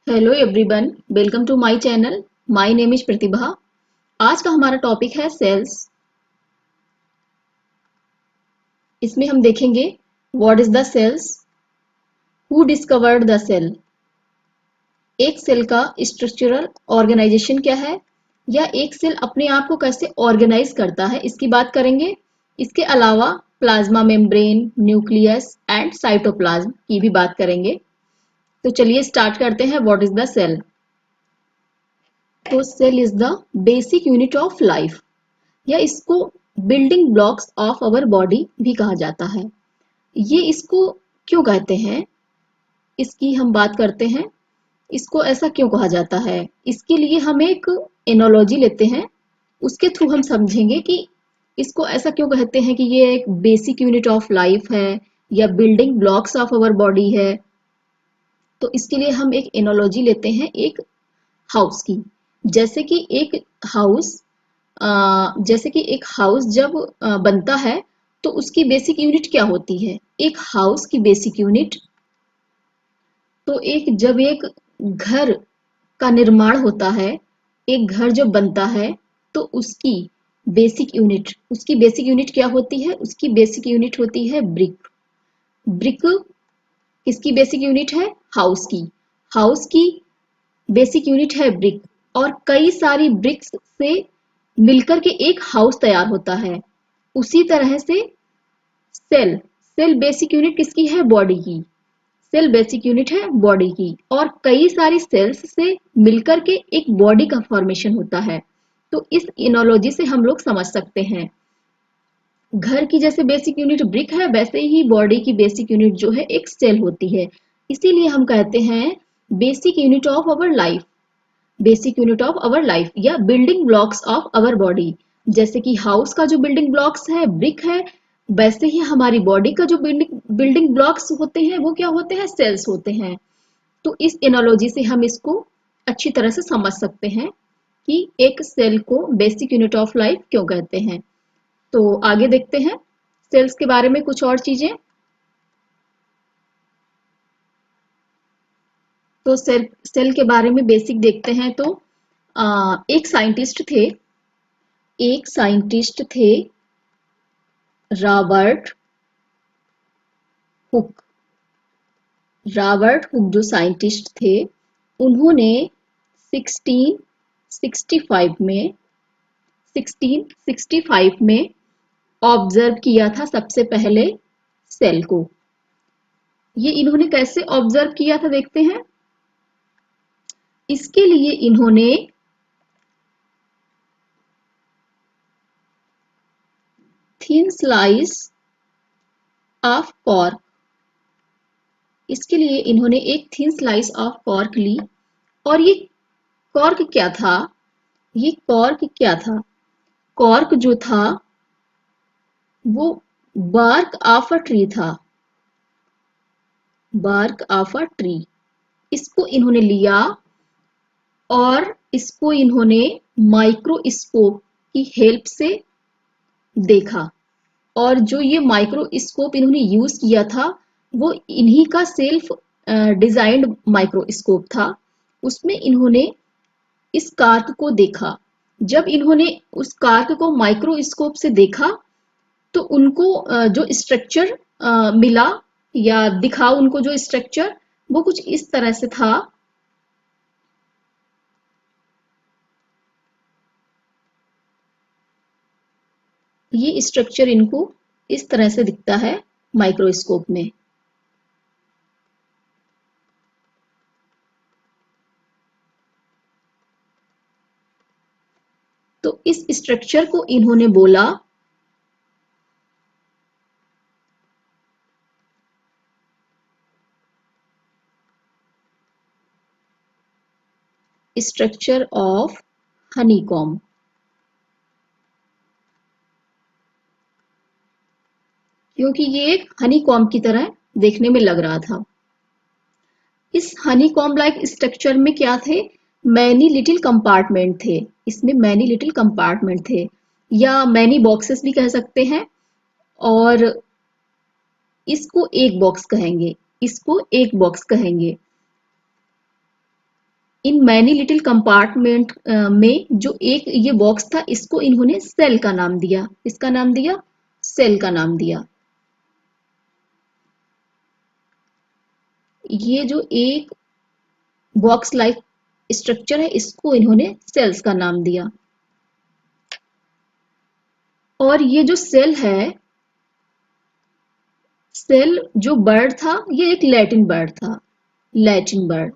Hello everyone, welcome to my channel. My name is Pratibha. आज का हमारा टॉपिक है सेल्स। इसमें हम देखेंगे what is the cells, who discovered the cell, एक सेल का स्ट्रक्चरल ऑर्गेनाइजेशन क्या है, या एक सेल अपने आप को कैसे ऑर्गेनाइज करता है, इसकी बात करेंगे। इसके अलावा plasma membrane, nucleus and cytoplasm की भी बात करेंगे। तो चलिए स्टार्ट करते हैं। What is the cell? तो cell is the basic unit of life, या इसको building blocks of our body भी कहा जाता है। ये इसको क्यों कहते हैं, इसकी हम बात करते हैं। इसको ऐसा क्यों कहा जाता है, इसके लिए हम एक एनोलॉजी लेते हैं। उसके थ्रू हम समझेंगे कि इसको ऐसा क्यों कहते हैं कि ये एक बेसिक यूनिट ऑफ लाइफ है या building blocks of our body है। तो इसके लिए हम एक एनोलॉजी लेते हैं एक हाउस की। जैसे कि एक हाउस जैसे कि एक हाउस जब बनता है तो उसकी बेसिक यूनिट क्या होती है? एक हाउस की बेसिक यूनिट, तो जब एक घर का निर्माण होता है, एक घर जब बनता है तो उसकी बेसिक यूनिट क्या होती है? उसकी बेसिक यूनिट होती है ब्रिक। ब्रिक किसकी बेसिक यूनिट है? हाउस की। हाउस की बेसिक यूनिट है ब्रिक, और कई सारी ब्रिक्स से मिलकर के एक हाउस तैयार होता है। उसी तरह से सेल सेल बेसिक यूनिट किसकी है? बॉडी की। सेल बेसिक यूनिट है बॉडी की, और कई सारी सेल्स से मिलकर के एक बॉडी का फॉर्मेशन होता है। तो इस इनोलॉजी से हम लोग समझ सकते हैं, घर की जैसे बेसिक यूनिट ब्रिक है, वैसे ही बॉडी की बेसिक यूनिट जो है एक सेल होती है। इसीलिए हम कहते हैं basic unit of our life, basic unit of our life या building blocks of our body. जैसे कि हाउस का जो बिल्डिंग ब्लॉक्स है ब्रिक है, वैसे ही हमारी बॉडी का जो बिल्डिंग ब्लॉक्स होते हैं वो क्या होते हैं? सेल्स होते हैं। तो इस एनालॉजी से हम इसको अच्छी तरह से समझ सकते हैं कि एक सेल को बेसिक यूनिट ऑफ लाइफ क्यों कहते हैं। तो आगे देखते हैं सेल्स के बारे में कुछ और चीजें। तो सेल के बारे में बेसिक देखते हैं। तो एक साइंटिस्ट थे, रॉबर्ट हुक। रॉबर्ट हुक जो साइंटिस्ट थे, उन्होंने 1665 में 1665 में ऑब्जर्व किया था सबसे पहले सेल को। ये इन्होंने कैसे ऑब्जर्व किया था देखते हैं। इसके लिए इन्होंने थिन स्लाइस ऑफ कॉर्क इसके लिए इन्होंने एक थिन स्लाइस ऑफ कॉर्क ली। और ये कॉर्क क्या था? ये कॉर्क क्या था? कॉर्क जो था वो बार्क ऑफ अ ट्री था। बार्क ऑफ अ ट्री, इसको इन्होंने लिया और इसको इन्होंने माइक्रोस्कोप की हेल्प से देखा। और जो ये माइक्रोस्कोप इन्होंने यूज किया था वो इन्हीं का सेल्फ डिजाइंड माइक्रोस्कोप था। उसमें इन्होंने इस कार्क को देखा। जब इन्होंने उस कार्क को माइक्रोस्कोप से देखा तो उनको जो स्ट्रक्चर मिला या दिखा, उनको जो स्ट्रक्चर वो कुछ इस तरह से था। ये स्ट्रक्चर इनको इस तरह से दिखता है माइक्रोस्कोप में। तो इस स्ट्रक्चर को इन्होंने बोला स्ट्रक्चर ऑफ हनीकॉम्ब, क्योंकि ये एक हनीकॉम्ब की तरह देखने में लग रहा था। इस हनीकॉम्ब लाइक स्ट्रक्चर में क्या थे? मैनी लिटिल कंपार्टमेंट थे। इसमें मैनी लिटिल कंपार्टमेंट थे, या मैनी बॉक्सेस भी कह सकते हैं। और इसको एक बॉक्स कहेंगे, इसको एक बॉक्स कहेंगे। इन मैनी लिटिल कंपार्टमेंट में जो एक ये बॉक्स था, इसको इन्होंने सेल का नाम दिया। इसका नाम दिया, सेल का नाम दिया। ये जो एक बॉक्स लाइक स्ट्रक्चर है, इसको इन्होंने सेल्स का नाम दिया। और ये जो सेल है, सेल जो वर्ड था, ये एक लैटिन वर्ड था, लैटिन वर्ड।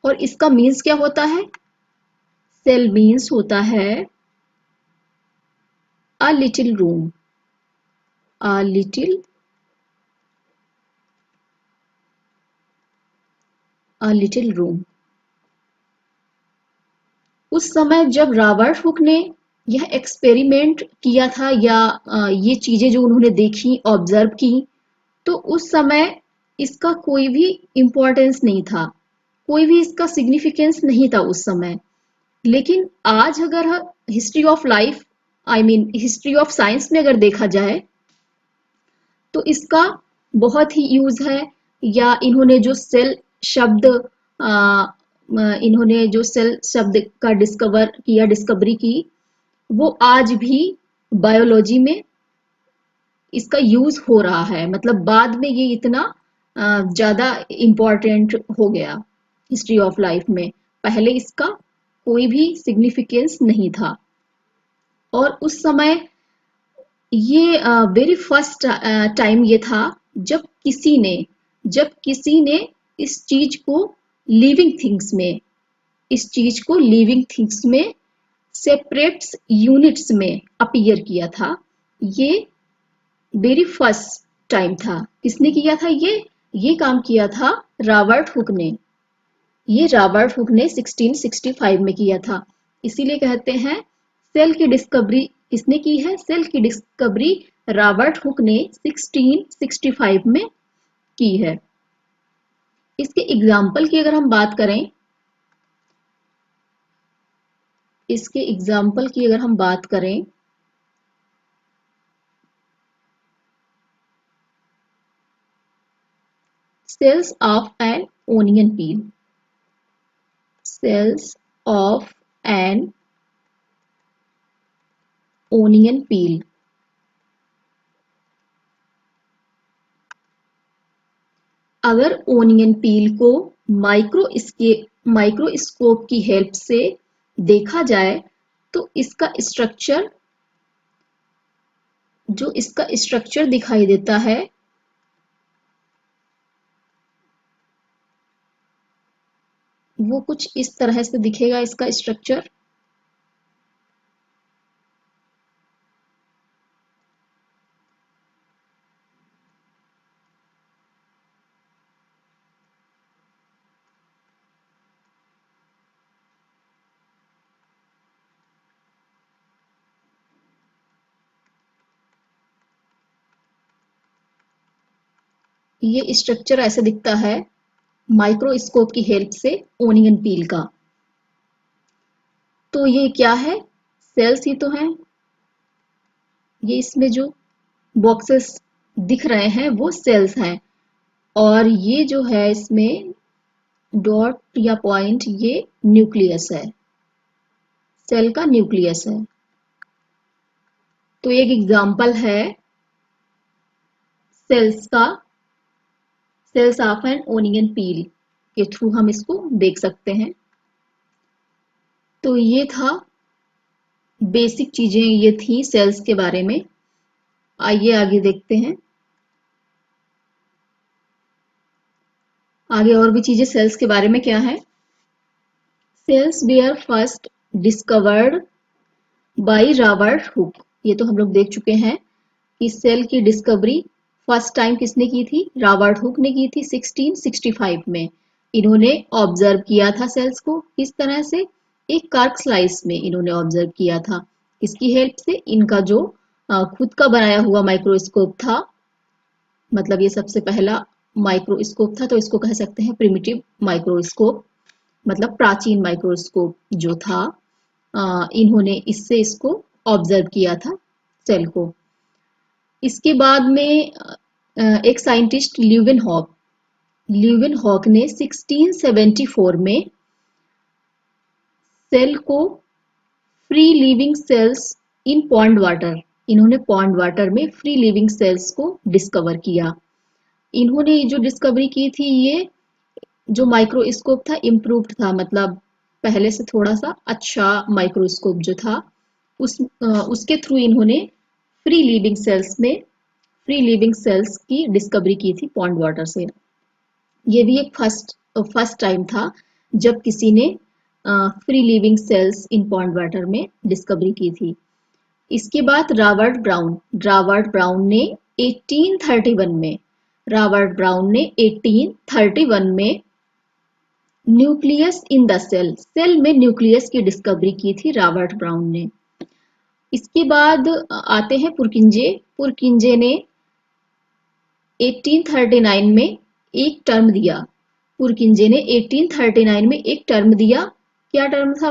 और इसका मीन्स क्या होता है? सेल मीन्स होता है a little room, a little, a little room. उस समय जब रॉबर्ट हुक ने यह एक्सपेरिमेंट किया था, या ये चीजें जो उन्होंने देखी, ऑब्जर्व की, तो उस समय इसका कोई भी इम्पोर्टेंस नहीं था, कोई भी इसका सिग्निफिकेंस नहीं था उस समय। लेकिन आज अगर history of life, I mean history of science में अगर देखा जाए, तो इसका बहुत ही यूज है। या इन्होंने जो सेल शब्द, इन्होंने जो सेल शब्द का डिस्कवरी की, वो आज भी बायोलॉजी में इसका यूज हो रहा है। मतलब बाद में ये इतना ज्यादा इम्पोर्टेंट हो गया हिस्ट्री ऑफ लाइफ में। पहले इसका कोई भी सिग्निफिकेंस नहीं था। और उस समय ये वेरी फर्स्ट टाइम ये था जब किसी ने इस चीज को लिविंग थिंग्स में, इस चीज को लिविंग थिंग्स में सेपरेट यूनिट्स में अपीयर किया था। ये वेरी फर्स्ट टाइम था। किसने किया था ये काम किया था रॉबर्ट हुक ने। ये रॉबर्ट हुक ने 1665 में किया था। इसीलिए कहते हैं सेल की डिस्कवरी किसने की है? सेल की डिस्कवरी रॉबर्ट हुक ने 1665 में की है। इसके एग्जाम्पल की अगर हम बात करें, इसके एग्जाम्पल की अगर हम बात करें, cells of an onion peel, cells of an onion peel। अगर ओनियन पील को माइक्रोस्कोप की हेल्प से देखा जाए, तो इसका स्ट्रक्चर, जो इसका स्ट्रक्चर दिखाई देता है, वो कुछ इस तरह से दिखेगा इसका स्ट्रक्चर। ये स्ट्रक्चर ऐसे दिखता है माइक्रोस्कोप की हेल्प से ओनियन पील का। तो ये क्या है? सेल्स ही तो हैं। ये इसमें जो बॉक्सेस दिख रहे हैं वो सेल्स हैं। और ये जो है इसमें डॉट या पॉइंट, ये न्यूक्लियस है, सेल का न्यूक्लियस है। तो एक एग्जांपल है सेल्स का, सेल्स ऑफ एन ओनियन पील के थ्रू हम इसको देख सकते हैं। तो ये था, बेसिक चीजें ये थी सेल्स के बारे में। आइए आगे देखते हैं। आगे और भी चीजें सेल्स के बारे में क्या है। Cells were first discovered by Robert Hooke. ये तो हम लोग देख चुके हैं कि सेल की डिस्कवरी फर्स्ट टाइम किसने की थी? रॉबर्ट हुक ने की थी 1665 में। इन्होंने ऑब्जर्व किया था सेल्स को। किस तरह से? एक कार्क स्लाइस में इन्होंने ऑब्जर्व किया था। किसकी हेल्प से? इनका जो खुद का बनाया हुआ माइक्रोस्कोप था। मतलब ये सबसे पहला माइक्रोस्कोप था, तो इसको कह सकते हैं प्रिमिटिव माइक्रोस्कोप, मतलब प्राचीन माइक्रोस्कोप जो था। इन्होंने इससे इसको ऑब्जर्व किया था सेल को। इसके बाद में एक साइंटिस्ट ल्यूवेनहॉक ने 1674 में सेल को फ्री लिविंग सेल्स इन पॉन्ड वाटर, इन्होंने पॉन्ड वाटर में फ्री लिविंग सेल्स को डिस्कवर किया। इन्होंने जो डिस्कवरी की थी, ये जो माइक्रोस्कोप था इम्प्रूव्ड था, मतलब पहले से थोड़ा सा अच्छा माइक्रोस्कोप जो था उसके थ्रू इन्होंने फ्री लिविंग सेल्स की डिस्कवरी की थी पॉन्ड वाटर से। ये भी एक फर्स्ट टाइम था जब किसी ने फ्री लिविंग सेल्स इन पॉन्ड वाटर में डिस्कवरी की थी। इसके बाद रॉबर्ट ब्राउन ने 1831 में न्यूक्लियस इन द सेल में न्यूक्लियस की डिस्कवरी की थी रॉबर्ट ब्राउन ने। इसके बाद आते हैं पुरकिंजे ने 1839 में एक टर्म दिया। पुरकिंजे ने 1839 में एक टर्म दिया। क्या टर्म था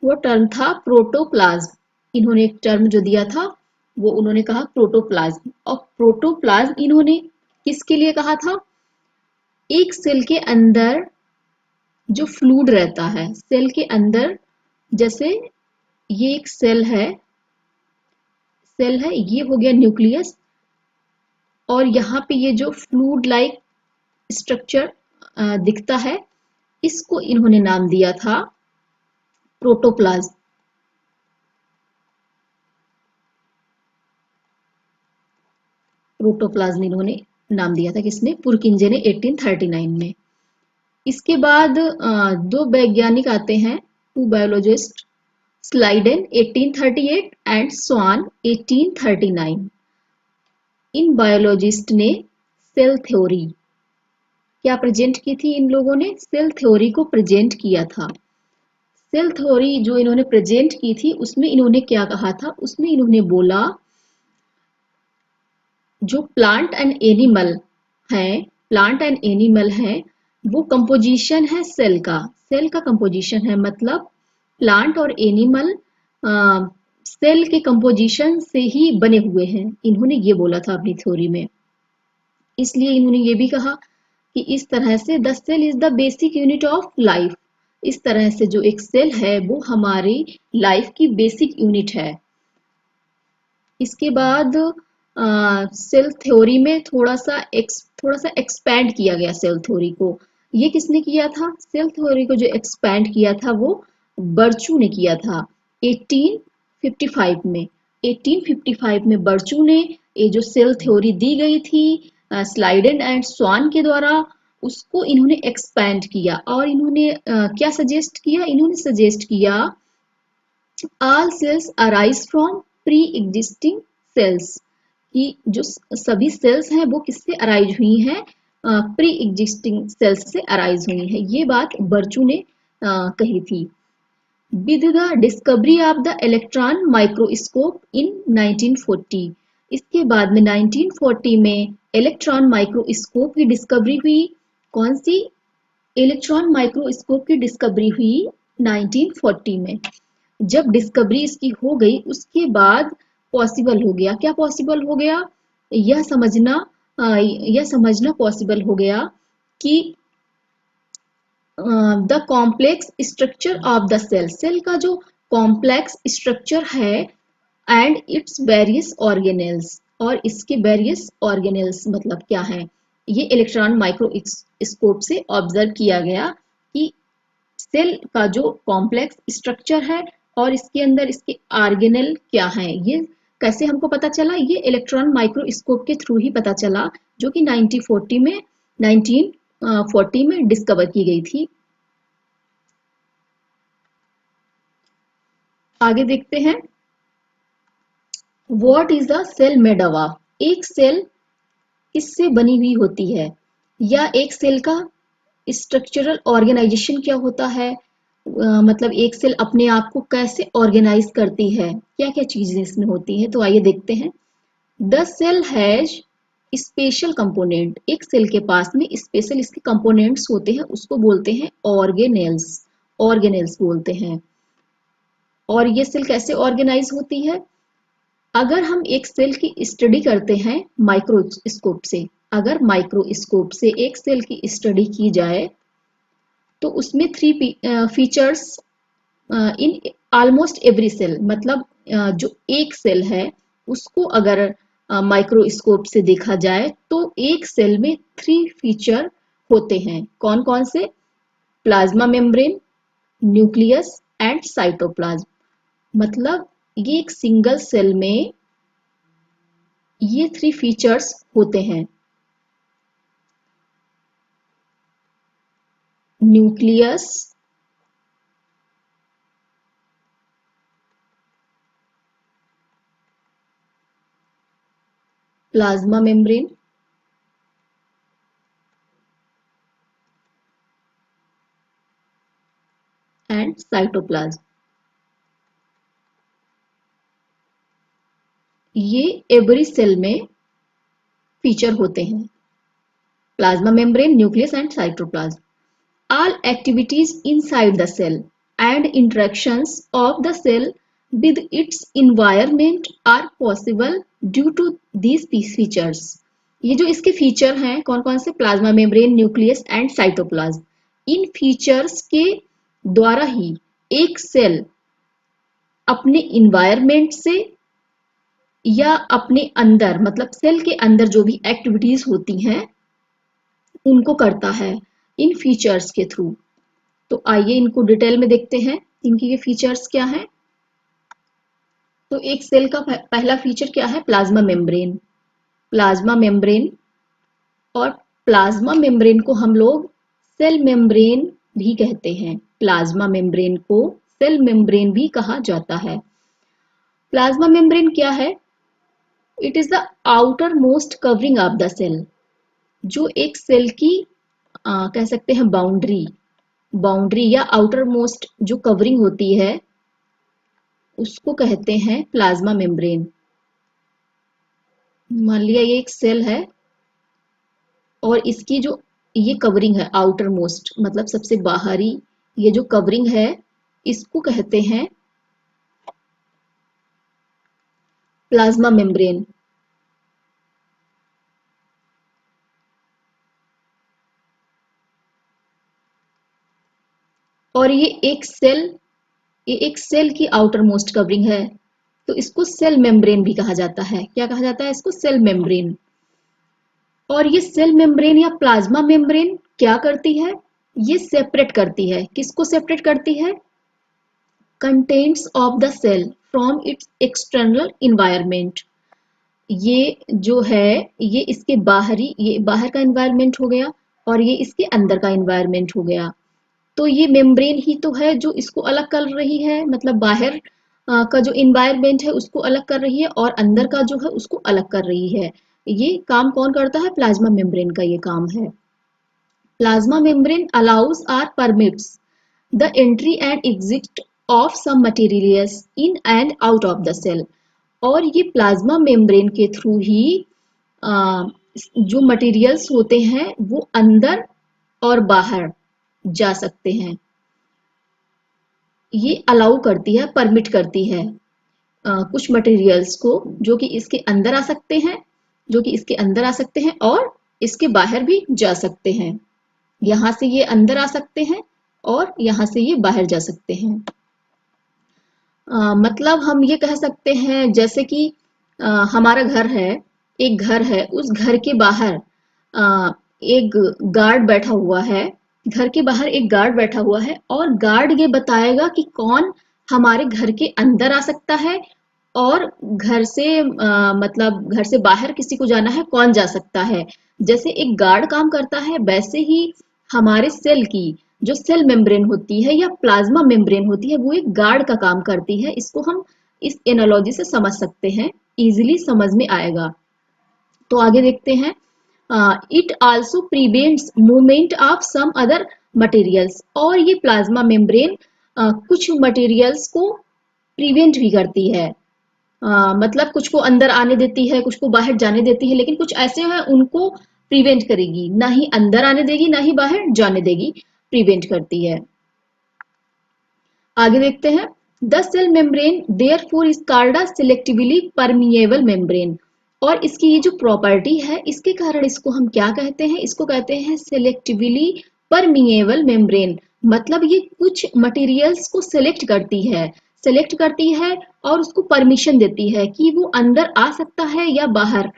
वो टर्म था प्रोटोप्लाज्म। इन्होंने एक टर्म जो दिया था वो उन्होंने कहा प्रोटोप्लाज्म। और प्रोटोप्लाज्म इन्होंने किसके लिए कहा था? एक सेल के अंदर जो फ्लूइड रहता है, सेल के अंदर, जैसे ये एक सेल है, ये हो गया न्यूक्लियस, और यहाँ पे ये जो फ्लूइड लाइक स्ट्रक्चर दिखता है, इसको इन्होंने नाम दिया था प्रोटोप्लाज्म। इन्होंने नाम दिया था किसने? पुरकिंजे ने 1839 में। इसके बाद दो वैज्ञानिक आते हैं, two biologists, Schleiden 1838 and Schwann 1839। इन बायोलॉजिस्ट ने सेल थ्योरी क्या प्रेजेंट की थी? इन लोगों ने सेल थ्योरी को प्रेजेंट किया था। सेल थ्योरी जो इन्होंने प्रेजेंट की थी उसमें इन्होंने क्या कहा था? उसमें इन्होंने बोला जो प्लांट एंड एनिमल हैं वो कंपोजिशन है सेल का कंपोजिशन है, मतलब प्लांट और एनिमल सेल के कंपोजिशन से ही बने हुए हैं। इन्होंने ये बोला था अपनी थ्योरी में। इसलिए इन्होंने ये भी कहा कि इस तरह से the cell is the basic unit of life. इस तरह से जो एक सेल है वो हमारी लाइफ की बेसिक यूनिट है। इसके बाद सेल थ्योरी में थोड़ा सा एक्सपैंड किया गया सेल थ्योरी को। ये किसने किया था? सेल थ्योरी को जो एक्सपैंड किया था वो बर्चू ने किया था 1855 में बर्चू ने ये जो सेल थ्योरी दी गई थी स्लाइडेन एंड स्वान के द्वारा, उसको इन्होंने एक्सपैंड किया। और इन्होंने क्या सजेस्ट किया? इन्होंने सजेस्ट किया all cells arise from pre existing cells, कि जो सभी सेल्स हैं वो किससे अराइज हुई हैं? प्री एग्जिस्टिंग सेल्स से अराइज हुई हैं। ये बात बर्चू ने कही थी। With the discovery of the electron microscope इन 1940, इसके बाद में 1940 में इलेक्ट्रॉन माइक्रोस्कोप की डिस्कवरी हुई। कौन सी? इलेक्ट्रॉन माइक्रोस्कोप की डिस्कवरी हुई 1940 में। जब डिस्कवरी इसकी हो गई उसके बाद पॉसिबल हो गया, क्या पॉसिबल हो गया? यह समझना पॉसिबल हो गया कि the complex structure of the cell का जो कॉम्प्लेक्स स्ट्रक्चर है एंड इट्स वेरियस ऑर्गेनेल्स, और इसके वेरियस ऑर्गेनेल्स मतलब क्या है? ये इलेक्ट्रॉन माइक्रोस्कोप से ऑब्जर्व किया गया कि सेल का जो कॉम्प्लेक्स स्ट्रक्चर है और इसके अंदर इसके ऑर्गेनेल क्या है। ये कैसे हमको पता चला? ये इलेक्ट्रॉन माइक्रोस्कोप के थ्रू ही पता चला, जो कि 1940 में डिस्कवर की गई थी। आगे देखते हैं, what is the cell made of? एक सेल किससे बनी हुई होती है, या एक सेल का स्ट्रक्चरल ऑर्गेनाइजेशन क्या होता है? मतलब एक सेल अपने आप को कैसे ऑर्गेनाइज करती है, क्या क्या चीजें इसमें होती हैं? तो आइए देखते हैं। The cell has special component, एक सेल के पास में स्पेशल इसके कंपोनेंट्स होते हैं, उसको बोलते हैं ऑर्गेनेल्स बोलते हैं। और ये सेल कैसे ऑर्गेनाइज होती है? अगर हम एक सेल की स्टडी करते हैं माइक्रोस्कोप से, अगर माइक्रोस्कोप से एक सेल की स्टडी की जाए तो उसमें three features in almost every cell, मतलब जो एक सेल है उसको अगर माइक्रोस्कोप से देखा जाए तो एक सेल में थ्री फीचर होते हैं। कौन कौन से? Plasma membrane, nucleus and cytoplasm. मतलब ये एक सिंगल सेल में ये थ्री फीचर्स होते हैं। Nucleus, plasma membrane and cytoplasm. ये एवरी सेल में फीचर होते हैं। Plasma membrane, nucleus and cytoplasm. All activities inside the cell and interactions of the cell with its environment are possible due to these features। ये जो इसके feature हैं कौन कौन से? Plasma membrane, nucleus and cytoplasm. In features के द्वारा ही एक सेल अपने इन्वायरमेंट से या अपने अंदर, मतलब सेल के अंदर जो भी एक्टिविटीज होती हैं उनको करता है इन फीचर्स के थ्रू। तो आइए इनको डिटेल में देखते हैं, इनकी ये फीचर्स क्या हैं। तो एक सेल का पहला फीचर क्या है? Plasma membrane. प्लाज्मा मेम्ब्रेन, और प्लाज्मा मेम्ब्रेन को हम लोग सेल मेम्ब्रेन भी कहते हैं। प्लाज्मा मेम्ब्रेन को सेल मेम्ब्रेन भी कहा जाता है। प्लाज्मा मेम्ब्रेन क्या है? It is the outermost covering of the cell. जो एक सेल की कह सकते हैं बाउंड्री या आउटर मोस्ट जो कवरिंग होती है उसको कहते हैं प्लाज्मा मेम्ब्रेन। मान लिया ये एक सेल है और इसकी जो ये कवरिंग है आउटर मोस्ट, मतलब सबसे बाहरी ये जो कवरिंग है इसको कहते हैं प्लाज्मा मेम्ब्रेन। और ये एक सेल की आउटर मोस्ट कवरिंग है तो इसको सेल मेम्ब्रेन भी कहा जाता है। क्या कहा जाता है इसको? Cell membrane. और ये सेल मेम्ब्रेन या प्लाज्मा मेम्ब्रेन क्या करती है? ये सेपरेट करती है। किसको सेपरेट करती है? Contents of the cell from its external environment. ये जो है ये इसके ये बाहर का इन्वायरमेंट हो गया और ये इसके अंदर का इन्वायरमेंट हो गया। तो ये मेम्ब्रेन ही तो है जो इसको अलग कर रही है, मतलब बाहर का जो इन्वायरमेंट है उसको अलग कर रही है और अंदर का जो है उसको अलग कर रही है। ये काम कौन करता है? प्लाज्मा मेम्ब्रेन का ये काम है। Plasma membrane allows or permits the entry and exit of some materials in and out of the cell. और ये प्लाज्मा मेम्ब्रेन के थ्रू ही जो मटेरियल्स होते हैं वो अंदर और बाहर जा सकते हैं। ये अलाउ करती है, परमिट करती है कुछ मटेरियल्स को जो कि इसके अंदर आ सकते हैं, और इसके बाहर भी जा सकते हैं। यहां से ये अंदर आ सकते हैं और यहां से ये बाहर जा सकते हैं। मतलब हम ये कह सकते हैं जैसे कि हमारा घर है, एक घर है, उस घर के बाहर एक गार्ड बैठा हुआ है। घर के बाहर एक गार्ड बैठा हुआ है और गार्ड ये बताएगा कि कौन हमारे घर के अंदर आ सकता है और घर से मतलब घर से बाहर किसी को जाना है कौन जा सकता है। जैसे एक गार्ड काम करता है वैसे ही हमारे सेल की जो सेल मेम्ब्रेन होती है या प्लाज्मा मेम्ब्रेन होती है वो एक गार्ड का काम करती है। इसको हम इस एनालॉजी से समझ सकते हैं, इजीली समझ में आएगा। तो आगे देखते हैं। It also prevents movement of some other materials. और ये प्लाज्मा मेम्ब्रेन कुछ मटेरियल्स को प्रिवेंट भी करती है। मतलब कुछ को अंदर आने देती है, कुछ को बाहर जाने देती है, लेकिन कुछ ऐसे हैं उनको प्रिवेंट करेगी, ना ही अंदर आने देगी ना ही बाहर जाने देगी, प्रिवेंट करती है। आगे देखते हैं। The cell membrane therefore is called a selectively permeable membrane. और इसकी ये जो प्रॉपर्टी है, इसके कारण इसको हम क्या कहते हैं, इसको कहते हैं सिलेक्टिवली परमिएबल मेम्ब्रेन। मतलब ये कुछ मटेरियल्स को सेलेक्ट करती है और उसको परमिशन देती है कि वो अंदर आ सकता है या बाहर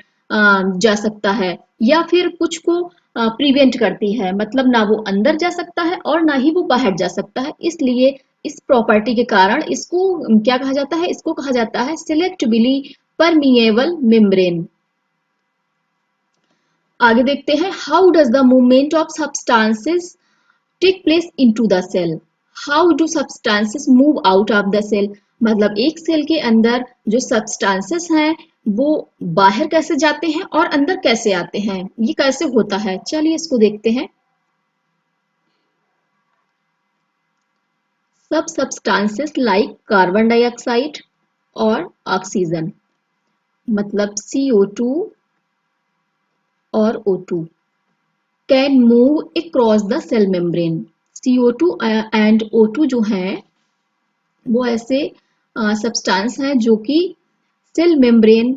जा सकता है, या फिर कुछ को प्रिवेंट करती है, मतलब ना वो अंदर जा सकता है और ना ही वो बाहर जा सकता है। इसलिए इस प्रॉपर्टी के कारण इसको क्या कहा जाता है, इसको कहा जाता है सिलेक्टिवली परमिएबल मेम्ब्रेन। आगे देखते हैं, how does the movement of substances take place into the cell. How do substances move out of the cell. मतलब एक सेल के अंदर जो सब्सटेंसेस हैं वो बाहर कैसे जाते हैं और अंदर कैसे आते हैं, ये कैसे होता है, चलिए इसको देखते हैं। Some substances like carbon dioxide और ऑक्सीजन, मतलब CO2 और O2 can move across the cell membrane. CO2 and O2 जो हैं वो ऐसे सब्सटेंस हैं जो कि सेल मेम्ब्रेन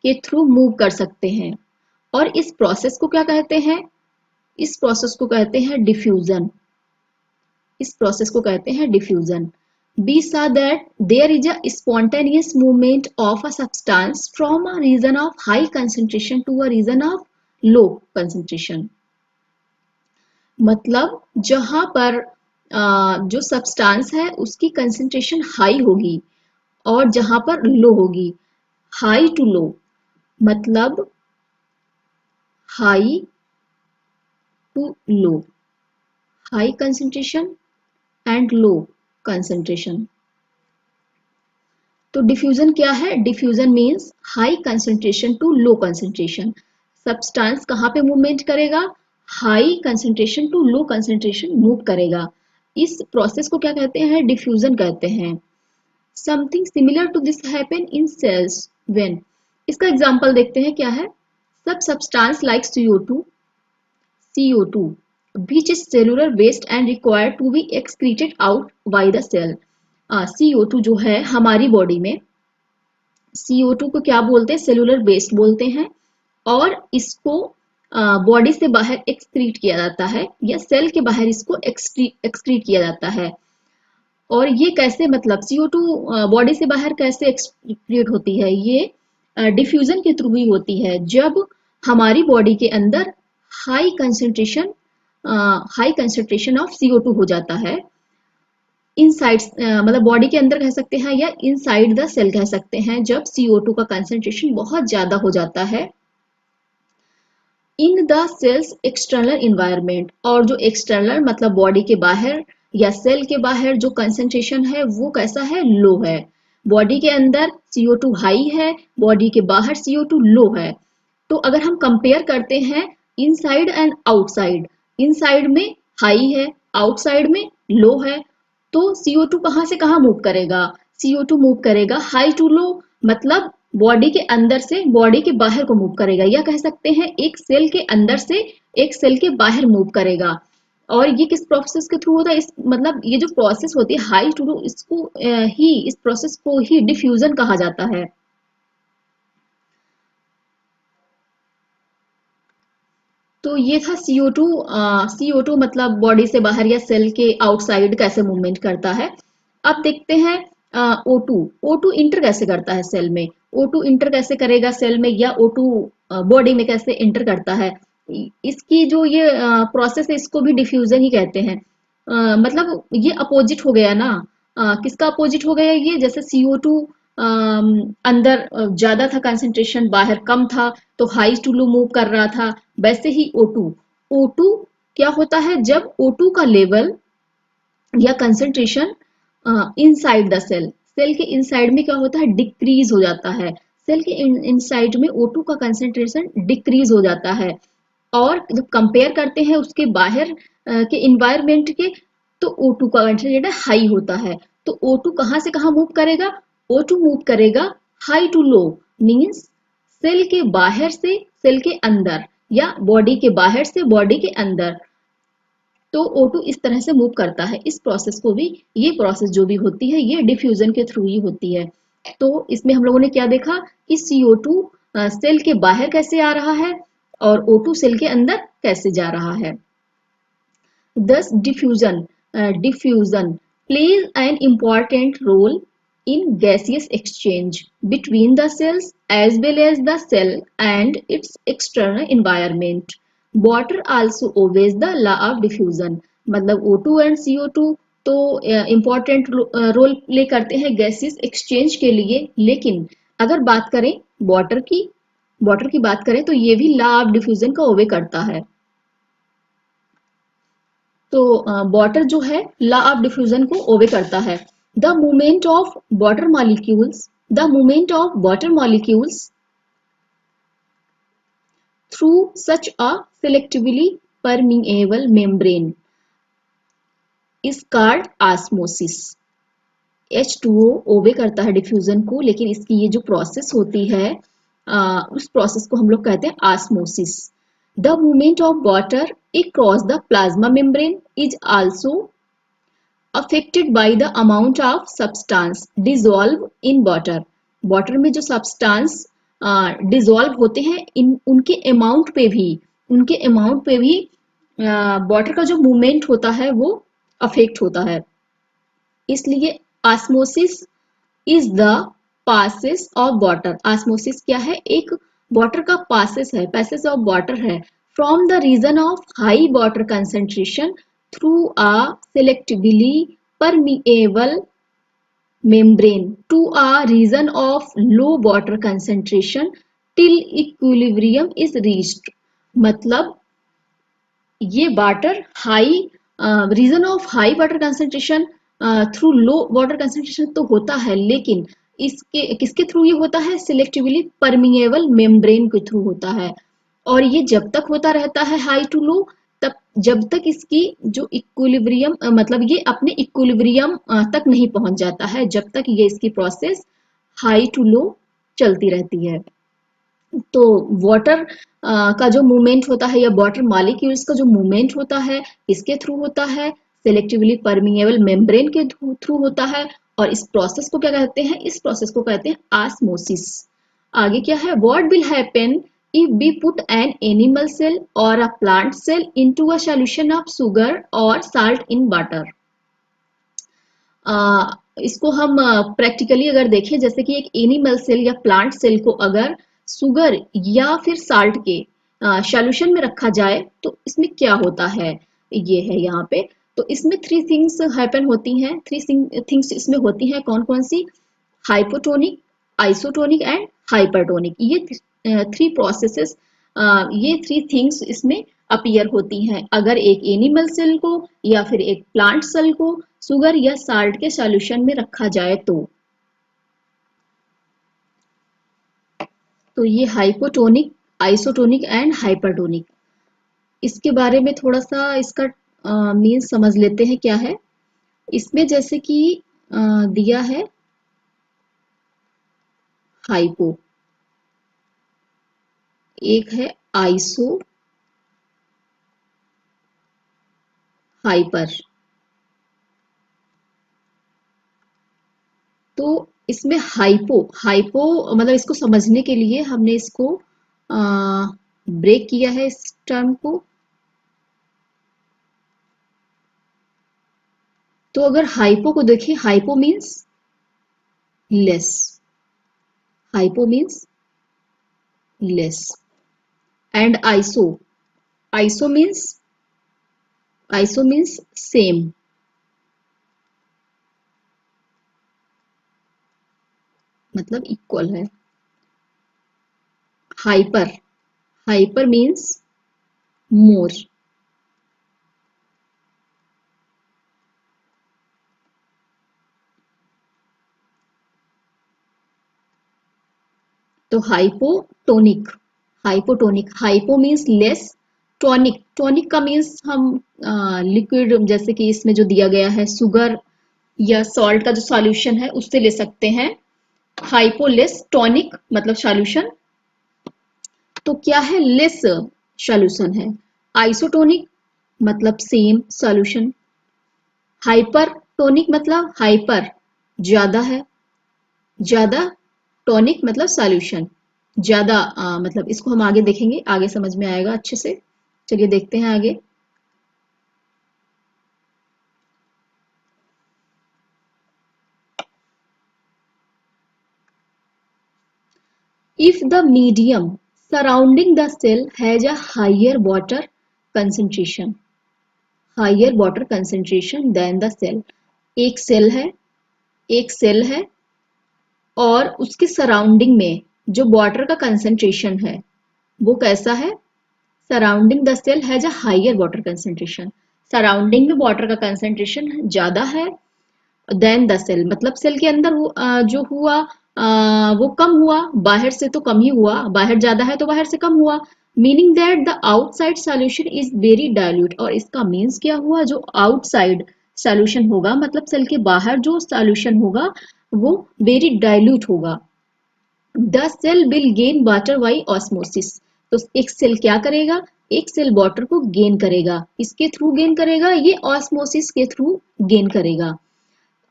के थ्रू मूव कर सकते हैं। और इस प्रोसेस को क्या कहते हैं, इस प्रोसेस को कहते हैं डिफ्यूजन। इस प्रोसेस को कहते हैं diffusion. We saw that there is a spontaneous movement of a substance from a region of high concentration to a region of low concentration। मतलब जहां पर जो सब्सटेंस है उसकी कंसेंट्रेशन हाई होगी और जहां पर लो होगी। हाई टू लो मतलब high to low, high concentration and low concentration. तो डिफ्यूजन क्या है, diffusion means high concentration to low concentration. Substance कहाँ पे मूवमेंट करेगा, high concentration to low concentration move करेगा। इस प्रोसेस को क्या कहते हैं, डिफ्यूजन कहते हैं। Something similar to this happen in cells when. इसका एग्जांपल देखते हैं क्या है। Some substance like CO2 which is cellular waste and required to be excreted out by the cell। CO2 जो है हमारी बॉडी में, CO2 को क्या बोलते हैं, सेलुलर वेस्ट बोलते हैं, और इसको बॉडी से बाहर एक्सक्रीट किया जाता है या सेल के बाहर इसको एक्सक्रीट किया जाता है। और ये कैसे, मतलब CO2 बॉडी से बाहर कैसे एक्सक्रीट होती है, ये डिफ्यूजन के थ्रू ही होती है। जब हमारी बॉडी के अंदर हाई कंसेंट्रेशन ऑफ CO2 हो जाता है इनसाइड, मतलब बॉडी के अंदर कह सकते हैं या इनसाइड द सेल कह सकते हैं, जब CO2 का कंसेंट्रेशन बहुत ज्यादा हो जाता है in the cell's external environment. और जो एक्सटर्नल मतलब बॉडी के बाहर या सेल के बाहर जो कंसेंट्रेशन है वो कैसा है, लो है। बॉडी के अंदर CO2 हाई है, बॉडी के बाहर CO2 लो है। तो अगर हम कंपेयर करते हैं इनसाइड एंड आउटसाइड, इनसाइड में हाई है, आउटसाइड में लो है, तो CO2 कहां से कहां मूव करेगा, CO2 मूव करेगा हाई टू लो, मतलब बॉडी के अंदर से बॉडी के बाहर को मूव करेगा, या कह सकते हैं एक सेल के अंदर से एक सेल के बाहर मूव करेगा। और ये किस प्रोसेस के थ्रू होता है, इस मतलब ये जो प्रोसेस होती है हाई टू लो, इसको इस प्रोसेस को ही डिफ्यूजन कहा जाता है। तो ये था CO2 मतलब बॉडी से बाहर या सेल के आउटसाइड कैसे मूवमेंट करता है। अब देखते हैं O2 इंटर कैसे करता है सेल में। O2 इंटर कैसे करेगा सेल में, या O2 बॉडी में कैसे इंटर करता है, इसकी जो ये प्रोसेस है इसको भी डिफ्यूजन ही कहते हैं। मतलब ये अपोजिट हो गया ना, किसका अपोजिट हो गया ये, जैसे CO2 अंदर ज्यादा था कंसेंट्रेशन, बाहर कम था, तो हाई टू लो मूव कर रहा था। वैसे ही O2 क्या होता है, जब O2 का लेवल या concentration inside the cell, cell के इनसाइड में क्या होता है, डिक्रीज हो जाता है। सेल के इनसाइड में O2 का कंसेंट्रेशन डिक्रीज हो जाता है। और जब कंपेयर करते हैं उसके बाहर के इन्वायरमेंट के, तो O2 का कंसेंट्रेशन हाई होता है। तो O2 कहां से कहां मूव करेगा, O2 मूव करेगा high to low, means cell के बाहर से सेल के अंदर, या बॉडी के बाहर से बॉडी के अंदर। तो O2 इस तरह से मूव करता है। इस प्रोसेस को भी, ये प्रोसेस जो भी होती है ये डिफ्यूजन के थ्रू ही होती है। तो इसमें हम लोगों ने क्या देखा कि CO2 सेल के बाहर कैसे आ रहा है और O2 सेल के अंदर कैसे जा रहा है। Thus diffusion plays an important role in gaseous exchange between the cells as well as the cell and its external environment. Water also obeys the law of diffusion. मतलब O2 and CO2 तो important role play करते हैं gases exchange के लिए, लेकिन अगर बात करें वाटर की बात करें तो ये भी लॉ ऑफ डिफ्यूजन का ओबे करता है। तो वाटर जो है लॉ ऑफ डिफ्यूजन को ओबे करता है। The movement of water molecules through such a selectively permeable membrane is called osmosis. H2O ओबे करता है डिफ्यूजन को, लेकिन इसकी ये जो प्रोसेस होती है उस प्रोसेस को हम लोग कहते हैं osmosis. The movement of water across the plasma membrane is also affected by the amount of substance dissolved in water. Water में जो सब्सटेंस डिजोल्व होते हैं उनके अमाउंट पे भी वाटर का जो मूवमेंट होता है वो अफेक्ट होता है। इसलिए osmosis is the passes of water. Osmosis क्या है? एक वाटर का पैसेज ऑफ वाटर है from the region of high water concentration through a selectively permeable membrane to a region of low water concentration till equilibrium is reached। मतलब ये water high region of high water concentration through low water concentration तो होता है, लेकिन इसके किसके through ये होता है? सिलेक्टिवली परमिएबल मेम्ब्रेन के थ्रू होता है। और ये जब तक होता रहता है हाई टू लो, तब जब तक इसकी जो इक्विलिब्रियम मतलब ये अपने इक्विलिब्रियम तक नहीं पहुंच जाता है, जब तक ये इसकी प्रोसेस हाई टू लो चलती रहती है। तो वाटर का जो मूवमेंट होता है या वाटर मॉलिक्यूल्स का जो मूवमेंट होता है इसके थ्रू होता है, सेलेक्टिवली परमिएबल मेम्ब्रेन के थ्रू होता है। और इस प्रोसेस को क्या कहते हैं? इस प्रोसेस को कहते हैं ऑस्मोसिस। आगे क्या है? What will happen if we put an animal cell or a plant cell into a solution of sugar or salt in water। इसको हम प्रैक्टिकली अगर देखें, जैसे कि एक एनिमल सेल या प्लांट सेल को अगर सुगर या फिर साल्ट के सॉल्यूशन में रखा जाए तो इसमें क्या होता है, ये है यहाँ पे। तो इसमें थ्री थिंग्स हैपन होती हैं, थ्री थिंग्स इसमें होती हैं। कौन कौन सी? Hypotonic, isotonic and hypertonic. ये थ्री प्रोसेसेस, ये थ्री थिंग्स इसमें अपीयर होती हैं अगर एक एनिमल सेल को या फिर एक प्लांट सेल को सुगर या साल्ट के सॉल्यूशन में रखा जाए तो ये हाइपोटोनिक, आइसोटोनिक एंड हाइपरटोनिक। इसके बारे में थोड़ा सा इसका मीन्स समझ लेते हैं क्या है। इसमें जैसे कि दिया है हाइपो, एक है आइसो, हाइपर। तो इसमें हाइपो मतलब इसको समझने के लिए हमने इसको ब्रेक किया है इस टर्म को। तो अगर हाइपो को देखें, hypo means less, hypo means less. And iso means same, मतलब इक्वल है। Hyper means more. तो hypotonic, hypo means less, tonic का मीन्स हम लिक्विड, जैसे कि इसमें जो दिया गया है शुगर या सॉल्ट का जो सॉल्यूशन है उससे ले सकते हैं। हाइपो लेस, टॉनिक मतलब सॉल्यूशन तो क्या है? लेस सॉल्यूशन है। आइसोटोनिक मतलब सेम सॉल्यूशन। हाइपरटोनिक मतलब हाइपर ज्यादा है, ज्यादा टॉनिक मतलब सॉल्यूशन ज्यादा, मतलब इसको हम आगे देखेंगे, आगे समझ में आएगा अच्छे से। चलिए देखते हैं आगे। If the medium surrounding the cell has a higher water concentration than the cell, एक सेल है, एक सेल है और उसके सराउंडिंग में जो वाटर का कंसंट्रेशन है वो कैसा है? Surrounding the cell has a higher water concentration, surrounding में वाटर का कंसंट्रेशन ज्यादा है देन द सेल, मतलब सेल के अंदर जो हुआ वो कम हुआ, बाहर से तो कम ही हुआ, बाहर ज्यादा है तो बाहर से कम हुआ। Meaning that the outside solution is very dilute, और इसका मीन्स क्या हुआ? जो आउटसाइड सॉल्यूशन होगा मतलब सेल के बाहर जो सॉल्यूशन होगा वो वेरी डाइल्यूट होगा। The cell will gain water by osmosis, तो एक सेल क्या करेगा? एक सेल वाटर को गेन करेगा, इसके थ्रू गेन करेगा, ये ऑस्मोसिस के थ्रू गेन करेगा।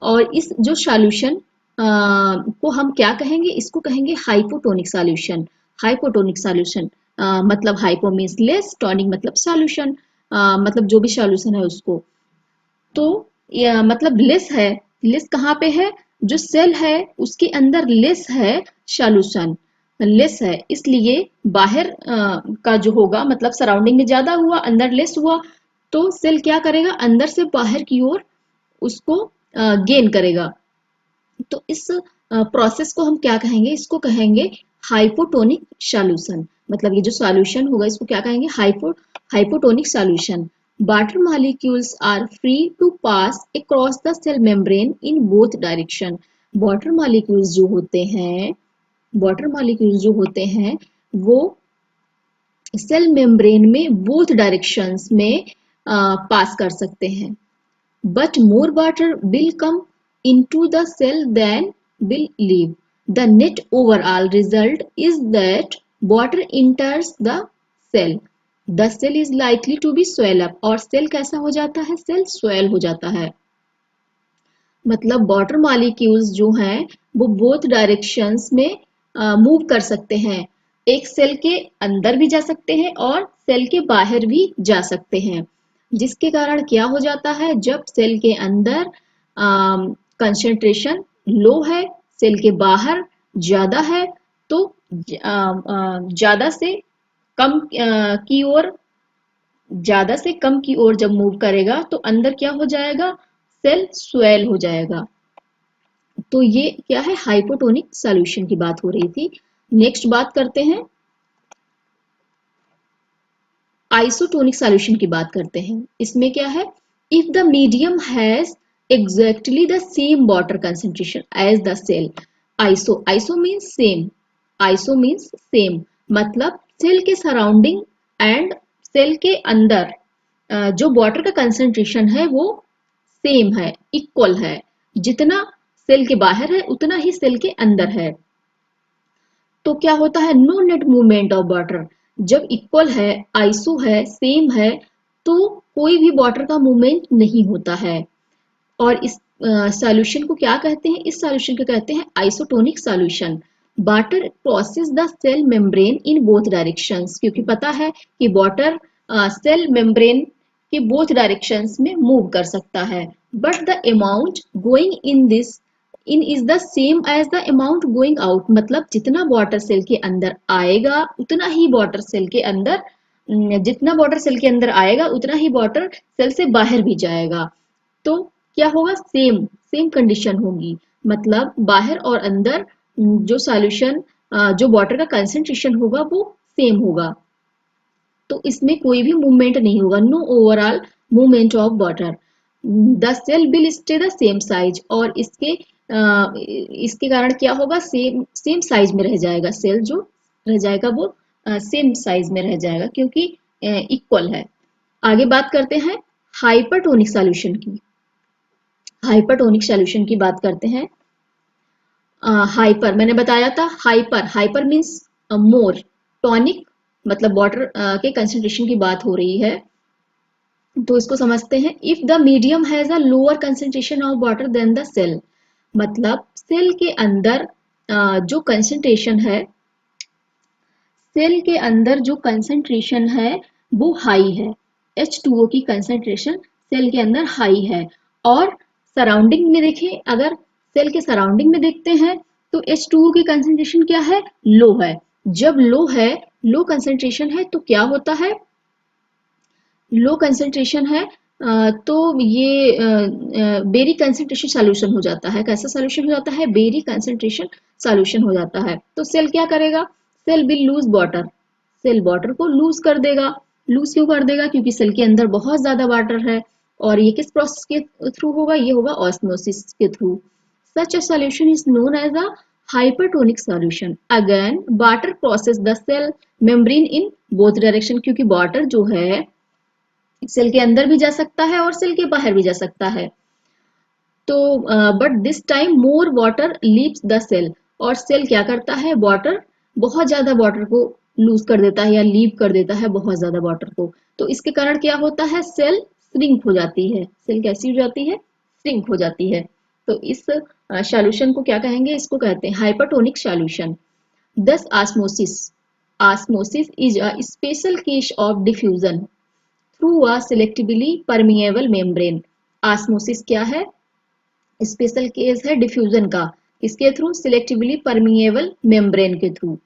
और इस जो सॉल्यूशन को हम क्या कहेंगे? इसको कहेंगे हाइपोटोनिक सॉल्यूशन। हाइपोटोनिक सॉल्यूशन मतलब हाइपो मीन्स लेस, टोनिक मतलब सॉल्यूशन, मतलब जो भी सॉल्यूशन है उसको। तो मतलब लेस है, लेस कहाँ पे है? जो सेल है उसके अंदर लेस है सॉल्यूशन, लेस है, इसलिए बाहर का जो होगा मतलब सराउंडिंग में ज्यादा हुआ, अंदर लेस हुआ, तो सेल क्या करेगा? अंदर से बाहर की ओर उसको गेन करेगा। तो इस प्रोसेस को हम क्या कहेंगे? इसको कहेंगे हाइपोटोनिक सॉल्यूशन, मतलब ये जो सॉल्यूशन होगा इसको क्या कहेंगे? Hypotonic solution. Water molecules are free to pass across the cell membrane in both direction. Water molecules जो होते हैं, वाटर मॉलिक्यूल्स जो होते हैं वो सेल मेम्ब्रेन में बोथ डायरेक्शंस में पास कर सकते हैं। But more water will come into the cell than will leave. The net overall result is that water enters the cell. The cell is likely to be swell up. और cell कैसा हो जाता है? Cell swell हो जाता है। मतलब water molecules जो हैं वो बोथ डायरेक्शंस में मूव कर सकते हैं, एक सेल के अंदर भी जा सकते हैं और सेल के बाहर भी जा सकते हैं, जिसके कारण क्या हो जाता है? जब सेल के अंदर कंसंट्रेशन लो है, सेल के बाहर ज्यादा है, तो ज्यादा से कम की ओर, ज्यादा से कम की ओर जब मूव करेगा तो अंदर क्या हो जाएगा? सेल स्वेल हो जाएगा। तो ये क्या है? हाइपोटोनिक सॉल्यूशन की बात हो रही थी। नेक्स्ट बात करते हैं आइसोटोनिक सॉल्यूशन की बात करते हैं। इसमें क्या है? If the medium has exactly the same water concentration as the cell. Iso, iso means same, iso means same, मतलब सेल के सराउंडिंग एंड सेल के अंदर जो वाटर का कंसेंट्रेशन है वो सेम है, इक्वल है, जितना सेल के बाहर है उतना ही सेल के अंदर है। तो क्या होता है? No net movement of water. जब इक्वल है, आइसो है, सेम है, तो कोई भी वाटर का मूवमेंट नहीं होता है। और इस सॉल्यूशन को क्या कहते हैं? इस सॉल्यूशन को कहते हैं isotonic solution. Water crosses the cell membrane in both directions, क्योंकि पता है कि वाटर सेल मेम्ब्रेन के बोथ डायरेक्शंस में मूव कर सकता है, but the amount going in this in is the same as the amount going out, मतलब जितना वाटर सेल के अंदर आएगा उतना ही वाटर सेल के अंदर, जितना वाटर सेल के अंदर आएगा उतना ही वाटर सेल से बाहर भी जाएगा। तो क्या होगा? सेम सेम कंडीशन होगी, मतलब बाहर और अंदर जो सॉल्यूशन, जो वाटर का कंसेंट्रेशन होगा वो सेम होगा, तो इसमें कोई भी मूवमेंट नहीं होगा, no overall movement of water. The cell will stay the same size, और इसके कारण क्या होगा? सेम सेम साइज में रह जाएगा, सेल जो रह जाएगा वो सेम साइज में रह जाएगा क्योंकि इक्वल है। आगे बात करते हैं हाइपरटोनिक सॉल्यूशन की। हाइपरटोनिक सॉल्यूशन की बात करते हैं। हाइपर मैंने बताया था, hyper, hyper means more, tonic मतलब वाटर के कंसेंट्रेशन की बात हो रही है। तो इसको समझते हैं। If the medium has a lower concentration of water than the cell, मतलब सेल के अंदर जो कंसेंट्रेशन है, सेल के अंदर जो कंसेंट्रेशन है वो हाई है। H2O की कंसेंट्रेशन सेल के अंदर हाई है। और सराउंडिंग में देखें, अगर सेल के सराउंडिंग में देखते हैं तो H2O की कंसेंट्रेशन क्या है, लो है। जब लो है, लो कंसेंट्रेशन है, तो क्या होता है, लो कंसेंट्रेशन है, तो ये बेरी कंसेंट्रेशन सॉल्यूशन हो जाता है। कैसा सॉल्यूशन हो जाता है, बेरी कंसेंट्रेशन सॉल्यूशन हो जाता है। तो सेल क्या करेगा, cell will lose water, cell water को लूज कर देगा। लूज क्यों कर देगा, क्योंकि सेल के अंदर बहुत ज्यादा वाटर है। और ये किस प्रोसेस के थ्रू होगा, ये होगा ऑस्मोसिस के through. Such a solution is known as a hypertonic solution. Again, water crosses the cell membrane in both direction, क्योंकि वाटर जो है सेल के अंदर भी जा सकता है और सेल के बाहर भी जा सकता है। तो but this time more water leaves the cell, और सेल क्या करता है, वाटर, बहुत ज्यादा वाटर को लूज कर देता है या लीव कर देता है बहुत ज्यादा वाटर को। तो इसके कारण क्या होता है, सेल श्रिंक हो जाती है। सेल कैसी हो जाती है, श्रिंक हो जाती है। तो इस सॉल्यूशन को क्या कहेंगे, इसको कहते हैं हाइपरटोनिक सॉल्यूशन। दस osmosis, osmosis is a special case of diffusion through a selectively permeable membrane. Osmosis क्या है, स्पेशल केस है डिफ्यूजन का, इसके थ्रू, सिलेक्टिवली परमिएबल मेम्ब्रेन के थ्रू।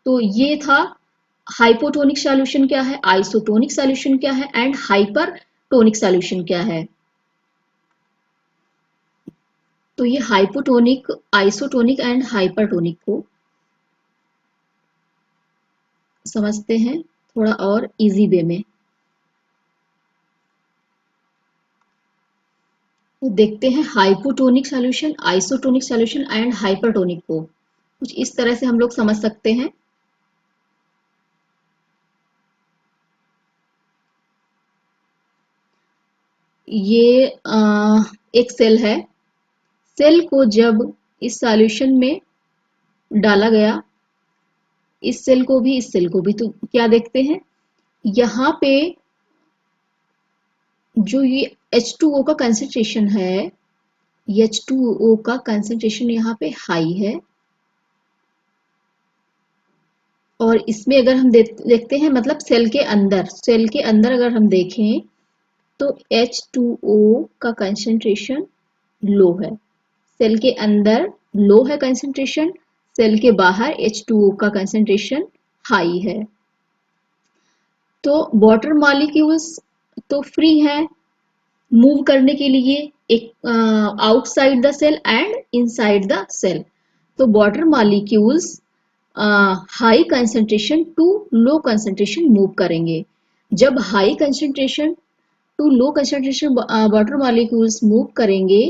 तो ये था हाइपोटोनिक सॉल्यूशन क्या है, आइसोटोनिक सॉल्यूशन क्या है, एंड हाइपरटोनिक सॉल्यूशन क्या है। तो ये हाइपोटोनिक, आइसोटोनिक एंड हाइपरटोनिक को समझते हैं थोड़ा और इजी वे में। तो देखते हैं hypotonic solution, isotonic solution and hypertonic को कुछ इस तरह से हम लोग समझ सकते हैं। ये एक सेल है। सेल को जब इस सॉल्यूशन में डाला गया, इस सेल को भी, इस सेल को भी, तो क्या देखते हैं, यहाँ पे जो ये H2O का कंसेंट्रेशन है, H2O का कंसेंट्रेशन यहाँ पे हाई है। और इसमें अगर हम देखते हैं, मतलब सेल के अंदर, सेल के अंदर अगर हम देखें तो H2O का कंसेंट्रेशन लो है। सेल के अंदर लो है कंसेंट्रेशन, सेल के बाहर H2O का कंसेंट्रेशन हाई है। तो वाटर मॉलिक्यूल्स तो फ्री है मूव करने के लिए, एक outside the cell and inside the cell. तो water molecules high concentration to low concentration move करेंगे। जब high concentration to low concentration water molecules move करेंगे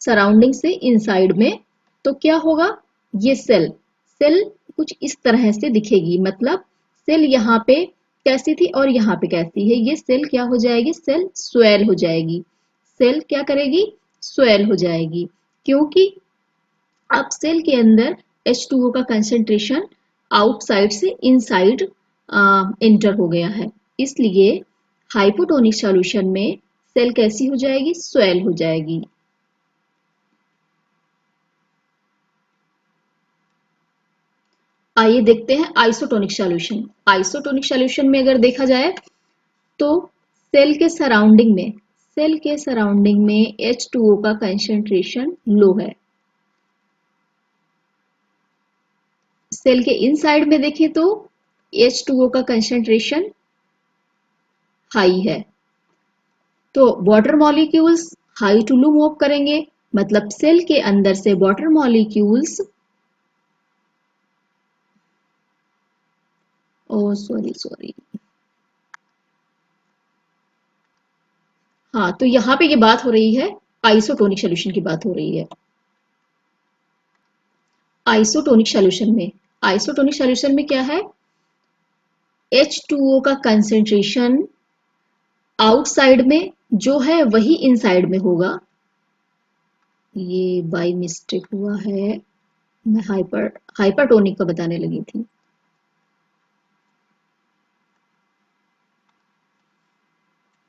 सराउंडिंग से इनसाइड में, तो क्या होगा, ये सेल, सेल कुछ इस तरह से दिखेगी। मतलब सेल यहाँ पे कैसी थी और यहाँ पे कैसी है, ये सेल क्या हो जाएगी, सेल स्वेल हो जाएगी। सेल क्या करेगी, स्वेल हो जाएगी, क्योंकि अब सेल के अंदर H2O का कंसेंट्रेशन आउटसाइड से इनसाइड एंटर हो गया है। इसलिए हाइपोटोनिक सॉल्यूशन में सेल कैसी हो जाएगी, स्वेल हो जाएगी। आइए देखते हैं आइसोटोनिक सॉल्यूशन। आइसोटोनिक सॉल्यूशन में अगर देखा जाए तो सेल के सराउंडिंग में, सेल के सराउंडिंग में H2O का कंसेंट्रेशन लो है। सेल के इनसाइड में देखें तो H2O का कंसेंट्रेशन हाई है। तो water molecules high to low move करेंगे, मतलब सेल के अंदर से water molecules, oh sorry sorry, हाँ, तो यहाँ पे ये बात हो रही है, आइसोटोनिक सॉल्यूशन की बात हो रही है। आइसोटोनिक सॉल्यूशन में, आइसोटोनिक सॉल्यूशन में क्या है, H2O का कंसेंट्रेशन आउटसाइड में जो है वही इनसाइड में होगा। ये बाय मिस्टेक हुआ है, मैं हाइपरटोनिक का बताने लगी थी।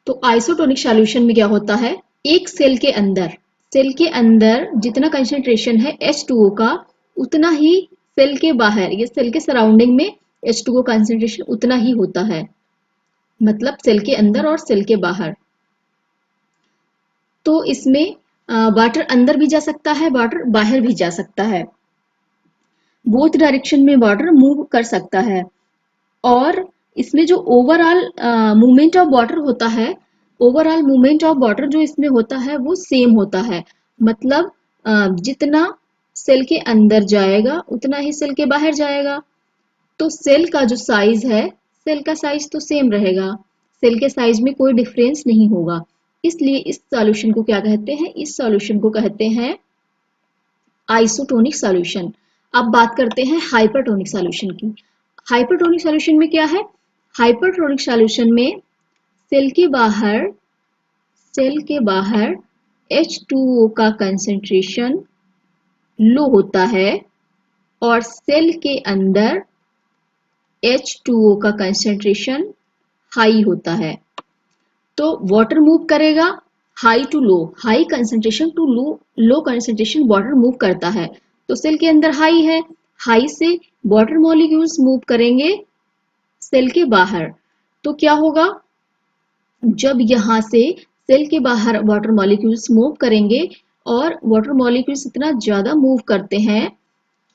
तो आइसोटोनिक सॉल्यूशन में क्या होता है, एक सेल के अंदर जितना कंसंट्रेशन है H2O का, उतना ही सेल के बाहर या सेल के सराउंडिंग में H2O कंसंट्रेशन उतना ही होता है, मतलब सेल के अंदर और सेल के बाहर। तो इसमें वाटर अंदर भी जा सकता है, वाटर बाहर भी जा सकता है, बोथ डायरेक्शन में वाटर मूव कर सकता है। और इसमें जो ओवरऑल मूवमेंट ऑफ वाटर होता है, ओवरऑल मूवमेंट ऑफ वाटर जो इसमें होता है वो सेम होता है, मतलब जितना सेल के अंदर जाएगा उतना ही सेल के बाहर जाएगा। तो सेल का जो साइज है, सेल का साइज तो सेम रहेगा, सेल के साइज में कोई डिफरेंस नहीं होगा। इसलिए इस सॉल्यूशन को क्या कहते हैं, इस सॉल्यूशन को कहते हैं आइसोटोनिक सॉल्यूशन। अब बात करते हैं हाइपरटोनिक सॉल्यूशन की। हाइपरटोनिक सॉल्यूशन में क्या है, हाइपरटोनिक सॉल्यूशन में सेल के बाहर H2O का कंसंट्रेशन लो होता है और सेल के अंदर H2O का कंसंट्रेशन हाई होता है। तो वाटर मूव करेगा high to low, high concentration to low concentration water move करता है। तो सेल के अंदर हाई है, हाई से वाटर मॉलिक्यूल्स मूव करेंगे सेल के बाहर। तो क्या होगा, जब यहाँ से सेल के बाहर वाटर मॉलिक्यूल्स मूव करेंगे और वाटर मॉलिक्यूल्स इतना ज्यादा मूव करते हैं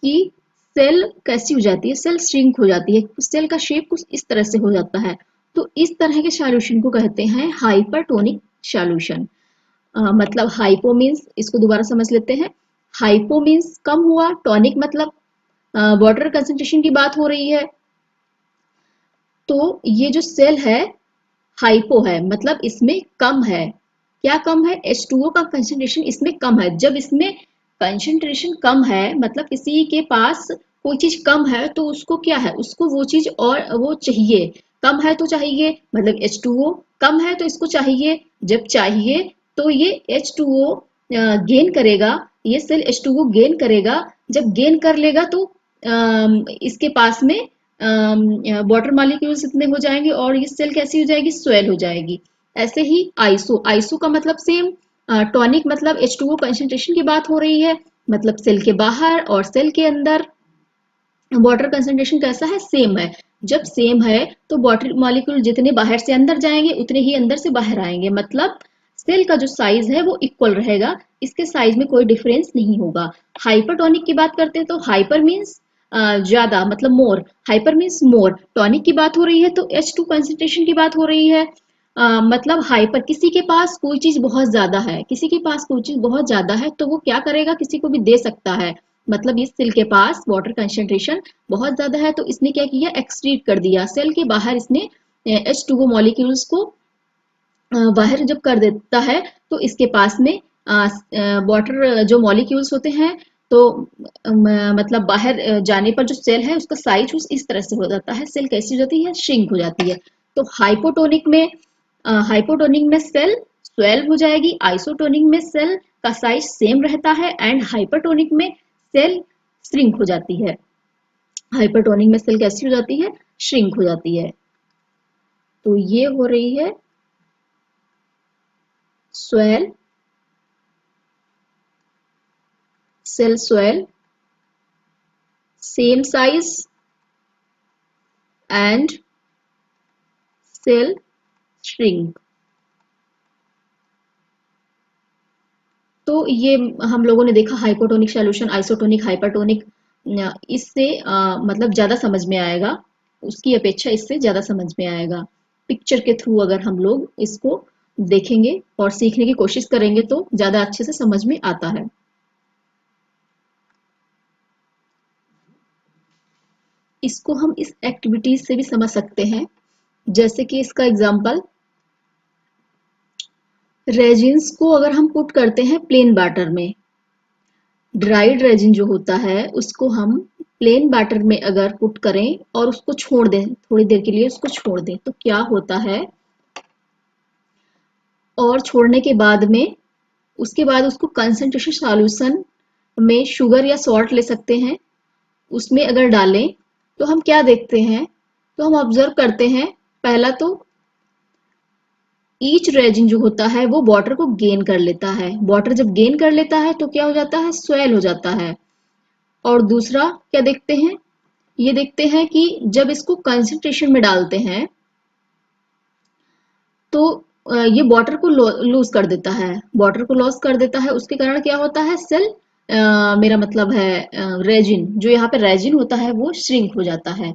कि सेल कैसी हो जाती है, सेल श्रिंक हो जाती है, सेल का शेप कुछ इस तरह से हो जाता है। तो इस तरह के सॉल्यूशन को कहते हैं हाइपरटोनिक सॉल्यूशन। मतलब हाइपो मीन्स, इसको दोबारा समझ लेते हैं, हाइपो मीन्स कम हुआ, टॉनिक मतलब वाटर कंसंट्रेशन की बात हो रही है। तो ये जो सेल है हाइपो है, मतलब इसमें कम है, क्या कम है, H2O का कंसंट्रेशन इसमें कम है। जब इसमें कंसंट्रेशन कम है, मतलब किसी के पास कोई चीज कम है तो उसको क्या है, उसको वो चीज और वो चाहिए, कम है तो चाहिए, मतलब H2O कम है तो इसको चाहिए। जब चाहिए तो ये H2O गेन करेगा, ये सेल H2O गेन करेगा। जब गेन कर लेगा तो इसके पास में वाटर मॉलिक्यूल्स इतने हो जाएंगे और ये सेल कैसी हो जाएगी, स्वेल हो जाएगी। ऐसे ही आइसो का मतलब सेम, टॉनिक मतलब H2O कंसंट्रेशन की बात हो रही है, मतलब सेल के बाहर और सेल के अंदर वाटर कंसंट्रेशन कैसा है, सेम है। जब सेम है तो वाटर मॉलिक्यूल जितने बाहर से अंदर जाएंगे उतने ही अंदर से बाहर आएंगे, मतलब सेल का जो साइज है वो इक्वल रहेगा, इसके साइज में कोई डिफरेंस नहीं होगा। हाइपरटोनिक की बात करते हैं तो हाइपर मीन्स ज्यादा, मतलब मोर, हाइपर मीन्स मोर। टॉनिक की बात हो रही है तो H2 कंसंट्रेशन की बात हो रही है। मतलब हाइपर, किसी के पास कोई चीज बहुत ज्यादा है, किसी के पास कोई चीज बहुत ज्यादा है तो वो क्या करेगा, किसी को भी दे सकता है। मतलब इस सेल के पास वाटर कंसंट्रेशन बहुत ज्यादा है तो इसने क्या किया, एक्सट्रीट कर दिया, सेल के बाहर इसने H2O मॉलिक्यूल्स को बाहर जब कर देता है तो इसके पास में वाटर जो मॉलिक्यूल्स होते हैं तो मतलब बाहर जाने पर जो सेल है उसका साइज उस इस तरह से हो जाता है, सेल कैसी हो जाती है, श्रिंक हो जाती है। तो हाइपोटोनिक में सेल स्वेल हो जाएगी, आइसोटोनिक में सेल का साइज सेम रहता है एंड हाइपरटोनिक में सेल श्रिंक हो जाती है। हाइपरटोनिक में सेल कैसी हो जाती है, श्रिंक हो जाती है। तो ये हो रही है swell, cell swell, same size and cell shrink। तो ये हम लोगों ने देखा हाइपोटोनिक सॉल्यूशन, आइसोटोनिक, हाइपरटोनिक। इससे मतलब ज्यादा समझ में आएगा, उसकी अपेक्षा इससे ज्यादा समझ में आएगा। पिक्चर के थ्रू अगर हम लोग इसको देखेंगे और सीखने की कोशिश करेंगे तो ज्यादा अच्छे से समझ में आता है। इसको हम इस एक्टिविटीज से भी समझ सकते हैं, जैसे कि इसका एग्जांपल, रेजिन्स को अगर हम पुट करते हैं प्लेन वाटर में, ड्राइड रेजिन जो होता है उसको हम प्लेन वाटर में अगर पुट करें और उसको छोड़ दें, थोड़ी देर के लिए उसको छोड़ दें तो क्या होता है, और छोड़ने के बाद में उसके बाद उसको कंसंट्रेशन सॉल्यूशन में शुगर या सॉल्ट ले सकते हैं, उसमें अगर डालें तो हम क्या देखते हैं, तो हम ऑब्जर्व करते हैं, पहला तो ईच रेजिन जो होता है वो वाटर को गेन कर लेता है। वाटर जब गेन कर लेता है तो क्या हो जाता है, स्वेल हो जाता है। और दूसरा क्या देखते हैं, ये देखते हैं कि जब इसको कंसंट्रेशन में डालते हैं तो ये वाटर को लूज कर देता है, वाटर को लॉस कर देता है। उसके कारण क्या होता है, सेल मेरा मतलब है रेजिन, जो यहाँ पे रेजिन होता है वो श्रिंक हो जाता है।